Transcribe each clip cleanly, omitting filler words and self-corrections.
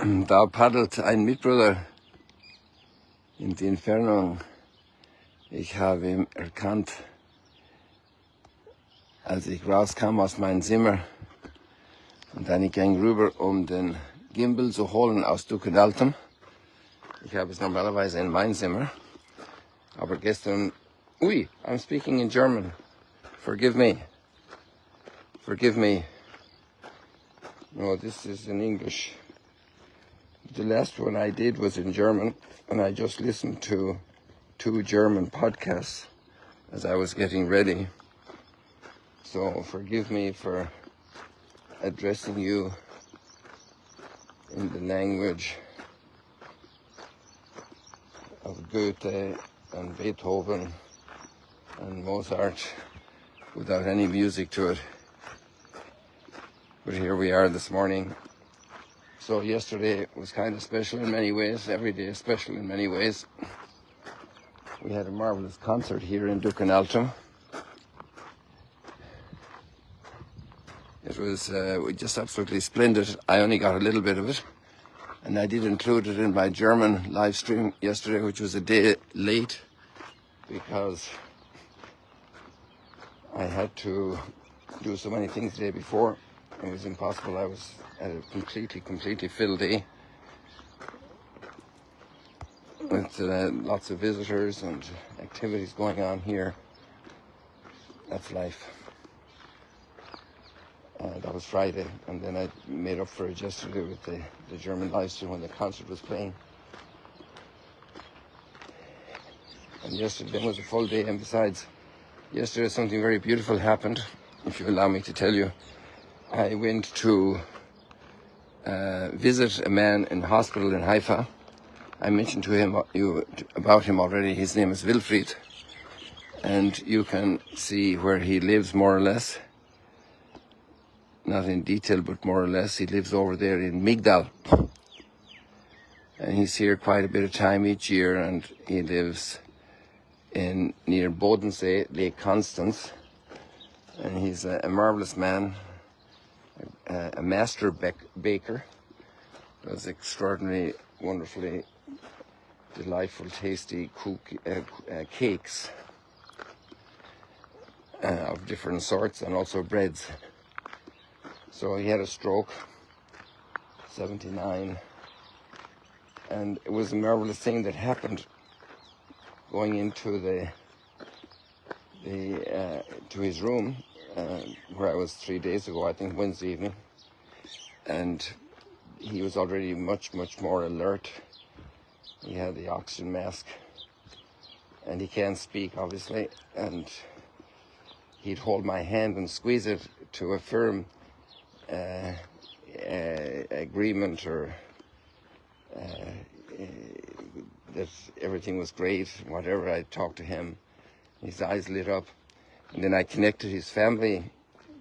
Da paddelt ein Mitbruder in die Entfernung. Ich habe ihn erkannt, als ich rauskam aus meinem Zimmer. Und dann ich ging rüber, um den Gimbal zu holen aus Dukenaltem. Ich habe es normalerweise in mein Zimmer. Aber gestern, I'm speaking in German. Forgive me. Forgive me. No, this is in English. The last one I did was in German, and I just listened to 2 German podcasts as I was getting ready. So forgive me for addressing you in the language of Goethe and Beethoven and Mozart without any music to it. But here we are this morning. So yesterday was kind of special in many ways. Every day is special in many ways. We had a marvelous concert here in Dukenaltem. It was just absolutely splendid. I only got a little bit of it. And I did include it in my German live stream yesterday, which was a day late because I had to do so many things the day before. It was impossible. I was at a completely filled day with lots of visitors and activities going on here. That's life. That was Friday, and then I made up for it yesterday with the German live stream when the concert was playing. And yesterday was a full day, and besides, yesterday something very beautiful happened, if you allow me to tell you. I went to visit a man in hospital in Haifa. I mentioned to him about him already. His name is Wilfried, and you can see where he lives more or less. Not in detail, but more or less. He lives over there in Magdala, and he's here quite a bit of time each year. And he lives near Bodensee, Lake Constance, and he's a marvelous man. A master baker, does extraordinary, wonderfully delightful, tasty cakes of different sorts, and also breads. So he had a stroke, 79, and it was a marvelous thing that happened. Going into to his room, where I was 3 days ago, I think Wednesday evening, and he was already much more alert. He had the oxygen mask, and he can't speak, obviously, and he'd hold my hand and squeeze it to affirm agreement or that everything was great. Whatever, I talked to him, his eyes lit up. And then I connected his family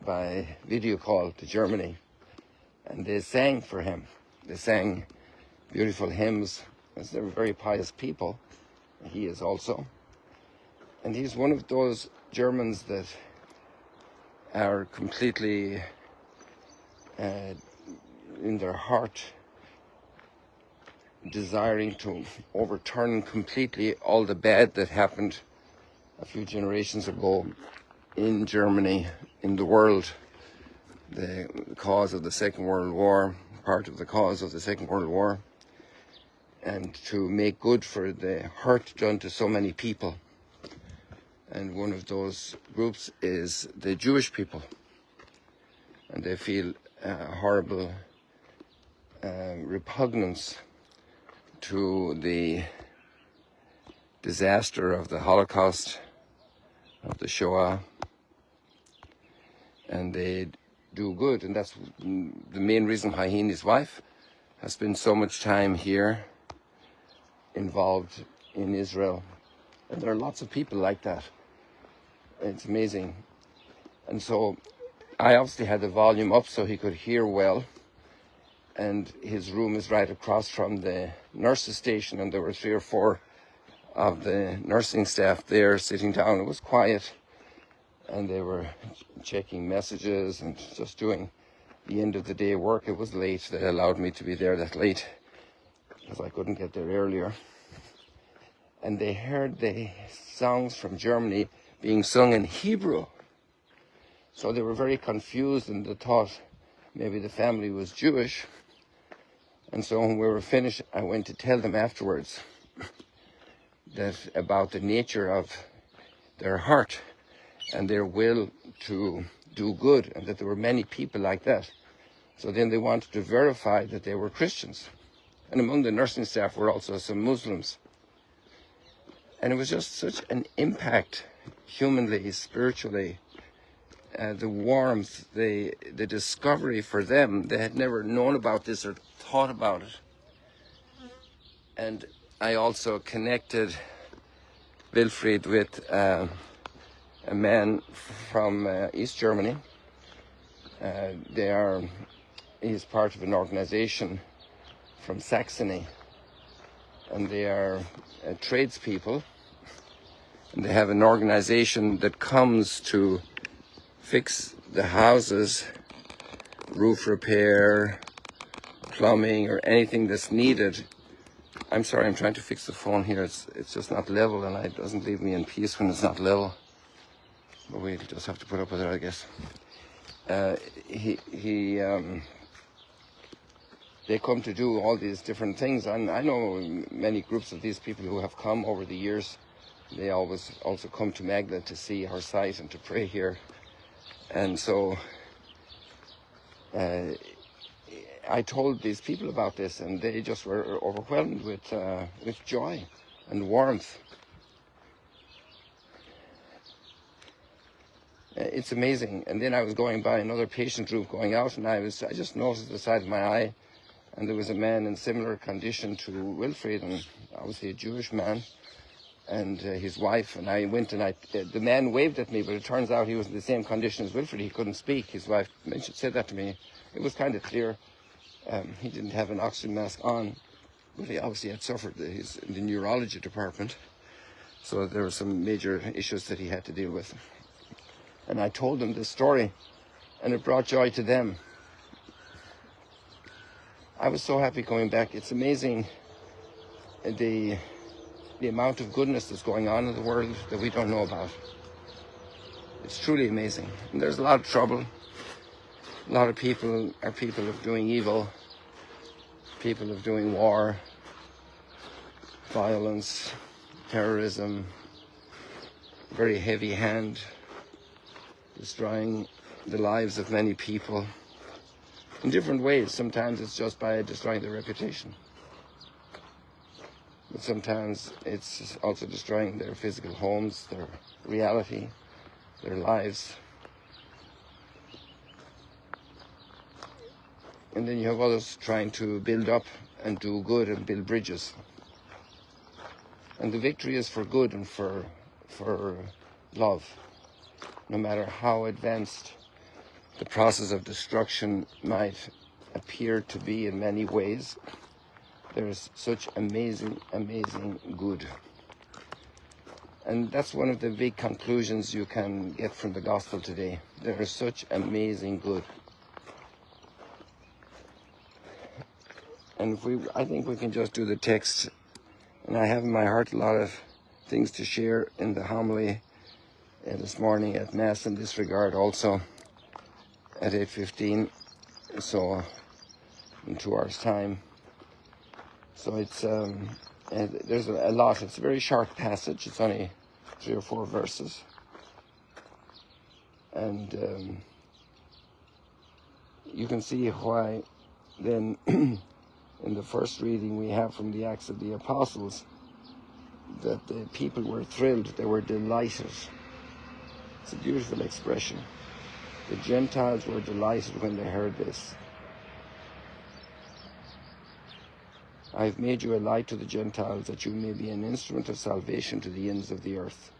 by video call to Germany, and they sang for him. They sang beautiful hymns, as they're very pious people. He is also. And he's one of those Germans that are completely in their heart desiring to overturn completely all the bad that happened a few generations ago in Germany, in the world, the cause of the Second World War, part of the cause of the Second World War, and to make good for the hurt done to so many people. And one of those groups is the Jewish people, and they feel horrible repugnance to the disaster of the Holocaust, of the Shoah, and they do good. And that's the main reason why he and his wife have spent so much time here, involved in Israel. And there are lots of people like that. It's amazing. And so I obviously had the volume up so he could hear well, and his room is right across from the nurses' station, and there were 3 or 4 of the nursing staff there sitting down. It was quiet, and they were checking messages and just doing the end of the day work. It was late. They allowed me to be there that late because I couldn't get there earlier. And they heard the songs from Germany being sung in Hebrew. So they were very confused, and they thought maybe the family was Jewish. And so when we were finished, I went to tell them afterwards that about the nature of their heart and their will to do good, and that there were many people like that. So then they wanted to verify that they were Christians. And among the nursing staff were also some Muslims. And it was just such an impact, humanly, spiritually, the warmth, the discovery for them. They had never known about this or thought about it. And I also connected Wilfried with a man from East Germany. He's part of an organization from Saxony, and they are tradespeople, and they have an organization that comes to fix the houses, roof repair, plumbing, or anything that's needed. I'm sorry, I'm trying to fix the phone here. It's just not level, and it doesn't leave me in peace when it's not level. But we'll just have to put up with it, I guess. They come to do all these different things, and I know many groups of these people who have come over the years. They always also come to Magdala to see our site and to pray here. And so I told these people about this, and they just were overwhelmed with joy and warmth. It's amazing. And then I was going by another patient group going out, and I just noticed the side of my eye, and there was a man in similar condition to Wilfried, and obviously a Jewish man, and his wife. And I went, and the man waved at me, but it turns out he was in the same condition as Wilfried. He couldn't speak. His wife said that to me. It was kind of clear. He didn't have an oxygen mask on, but he obviously had suffered. He's in the neurology department, so there were some major issues that he had to deal with. And I told them this story, and it brought joy to them. I was so happy coming back. It's amazing the amount of goodness that's going on in the world that we don't know about. It's truly amazing. And there's a lot of trouble. A lot of people are people of doing evil, people of doing war, violence, terrorism, very heavy hand, destroying the lives of many people in different ways. Sometimes it's just by destroying their reputation, but sometimes it's also destroying their physical homes, their reality, their lives. And then you have others trying to build up and do good and build bridges. And the victory is for good and for love. No matter how advanced the process of destruction might appear to be in many ways, there is such amazing, amazing good. And that's one of the big conclusions you can get from the gospel today. There is such amazing good. And I think we can just do the text. And I have in my heart a lot of things to share in the homily this morning at Mass in this regard also at 8:15, so in 2 hours time. So it's there's a lot. It's a very short passage. It's only 3 or 4 verses, and you can see why then in the first reading we have from the Acts of the Apostles that the people were thrilled, they were delighted. It's a beautiful expression. The Gentiles were delighted when they heard this. I have made you a light to the Gentiles, that you may be an instrument of salvation to the ends of the earth.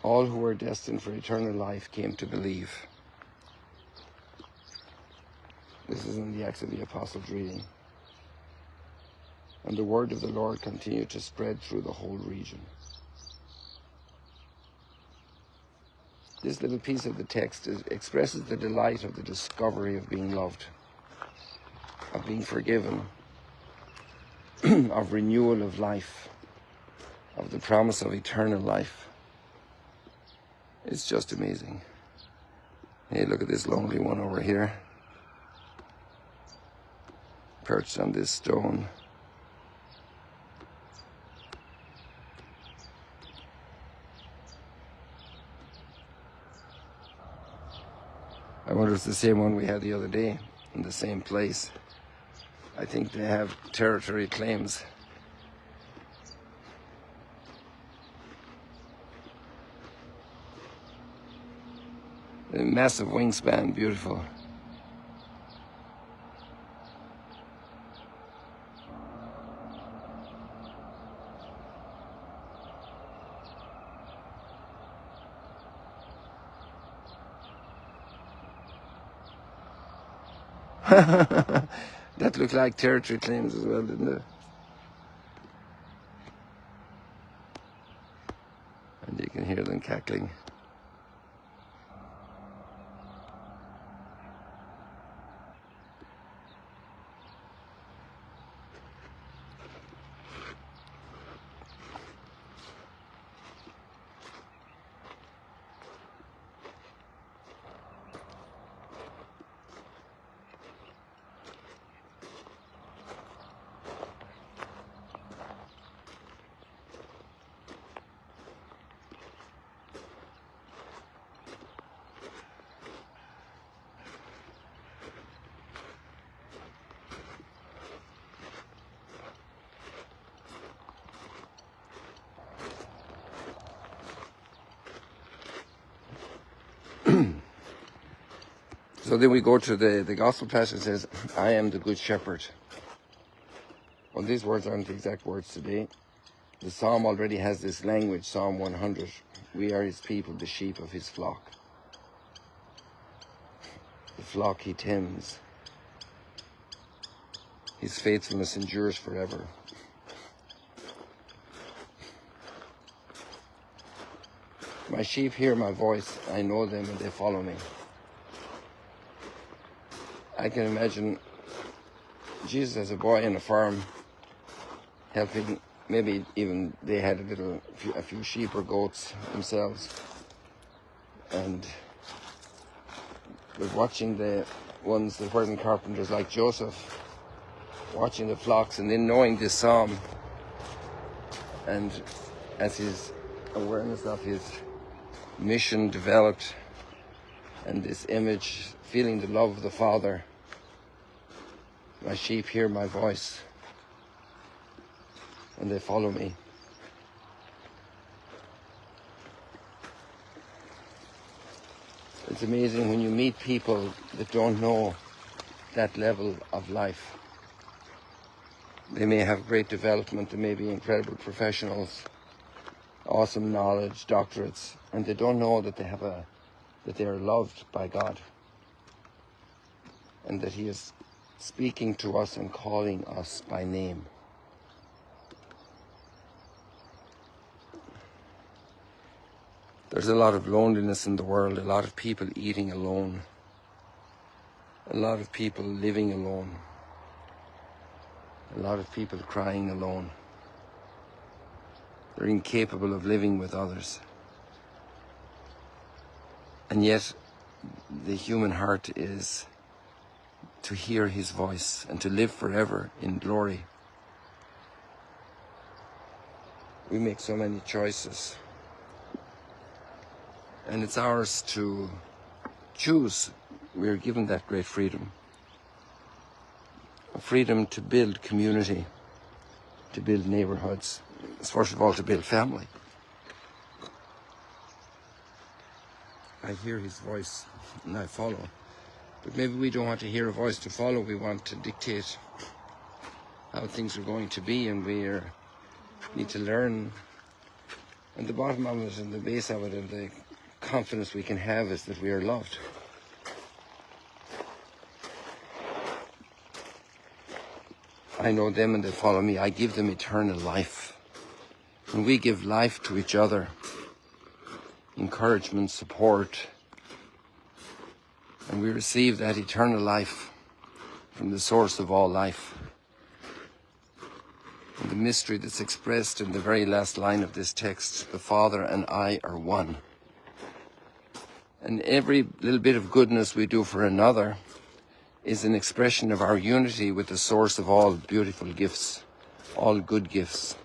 All who were destined for eternal life came to believe. This is in the Acts of the Apostles reading. And the word of the Lord continued to spread through the whole region. This little piece of the text expresses the delight of the discovery of being loved, of being forgiven, of renewal of life, of the promise of eternal life. It's just amazing. Hey, look at this lonely one over here, perched on this stone. I wonder if it's the same one we had the other day in the same place. I think they have territory claims. A massive wingspan, beautiful. That looked like territory claims as well, didn't it? And you can hear them cackling. So then we go to the gospel passage that says, I am the good shepherd. Well, these words aren't the exact words today. The psalm already has this language, Psalm 100. We are his people, the sheep of his flock. The flock he tends. His faithfulness endures forever. My sheep hear my voice. I know them and they follow me. I can imagine Jesus as a boy on a farm, helping, maybe even they had a few sheep or goats themselves, and was watching the ones that weren't carpenters like Joseph, watching the flocks, and then knowing this psalm, and as his awareness of his mission developed, and this image, feeling the love of the Father. My sheep hear my voice and they follow me. It's amazing when you meet people that don't know that level of life. They may have great development, they may be incredible professionals, awesome knowledge, doctorates, and they don't know that that they are loved by God, and that he is speaking to us and calling us by name. There's a lot of loneliness in the world, a lot of people eating alone, a lot of people living alone, a lot of people crying alone. They're incapable of living with others. And yet, the human heart is to hear his voice and to live forever in glory. We make so many choices, and it's ours to choose. We are given that great freedom. A freedom to build community, to build neighborhoods. It's first of all to build family. I hear his voice and I follow. But maybe we don't want to hear a voice to follow. We want to dictate how things are going to be, and we need to learn. And the bottom of it and the base of it and the confidence we can have is that we are loved. I know them and they follow me. I give them eternal life. And we give life to each other, encouragement, support, and we receive that eternal life from the source of all life. And the mystery that's expressed in the very last line of this text, the Father and I are one. And every little bit of goodness we do for another is an expression of our unity with the source of all beautiful gifts, all good gifts.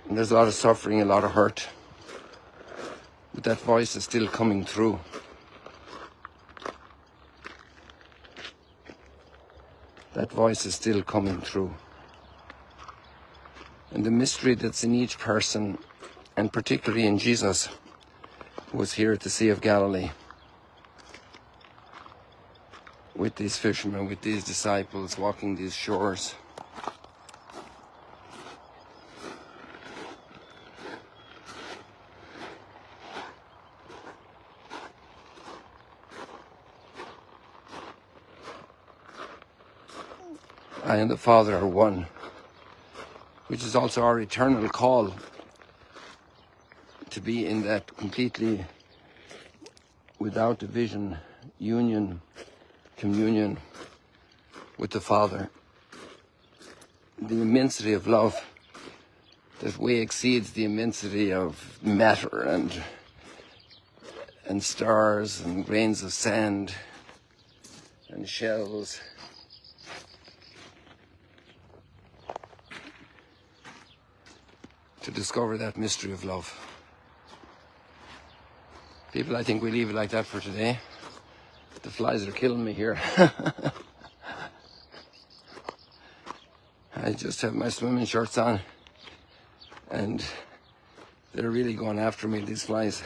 And there's a lot of suffering, a lot of hurt, but that voice is still coming through. That voice is still coming through. And the mystery that's in each person, and particularly in Jesus, who was here at the Sea of Galilee, with these fishermen, with these disciples, walking these shores. I and the Father are one, which is also our eternal call to be in that completely without division, union, communion with the Father. The immensity of love that way exceeds the immensity of matter and stars and grains of sand and shells. To discover that mystery of love. People, I think we leave it like that for today. The flies are killing me here. I just have my swimming shorts on and they're really going after me, these flies.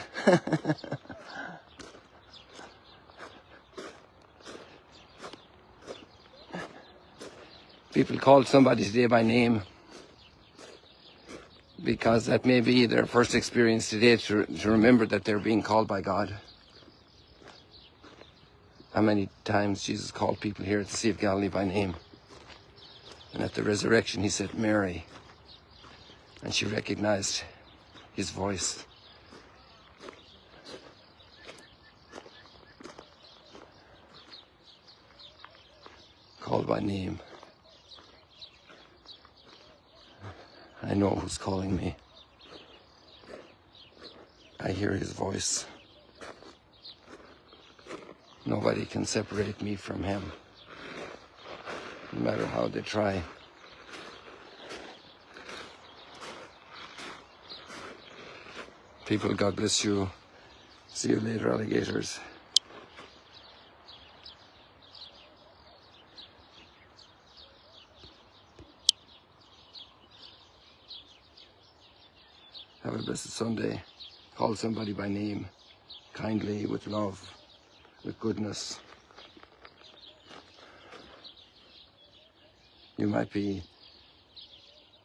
People called somebody today by name, because that may be their first experience today to remember that they're being called by God. How many times Jesus called people here at the Sea of Galilee by name. And at the resurrection he said, Mary. And she recognized his voice. Called by name. I know who's calling me. I hear his voice. Nobody can separate me from him, no matter how they try. People, God bless you. See you later, alligators. Have a blessed Sunday. Call somebody by name, kindly, with love, with goodness. You might be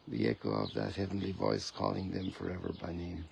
the echo of that heavenly voice calling them forever by name.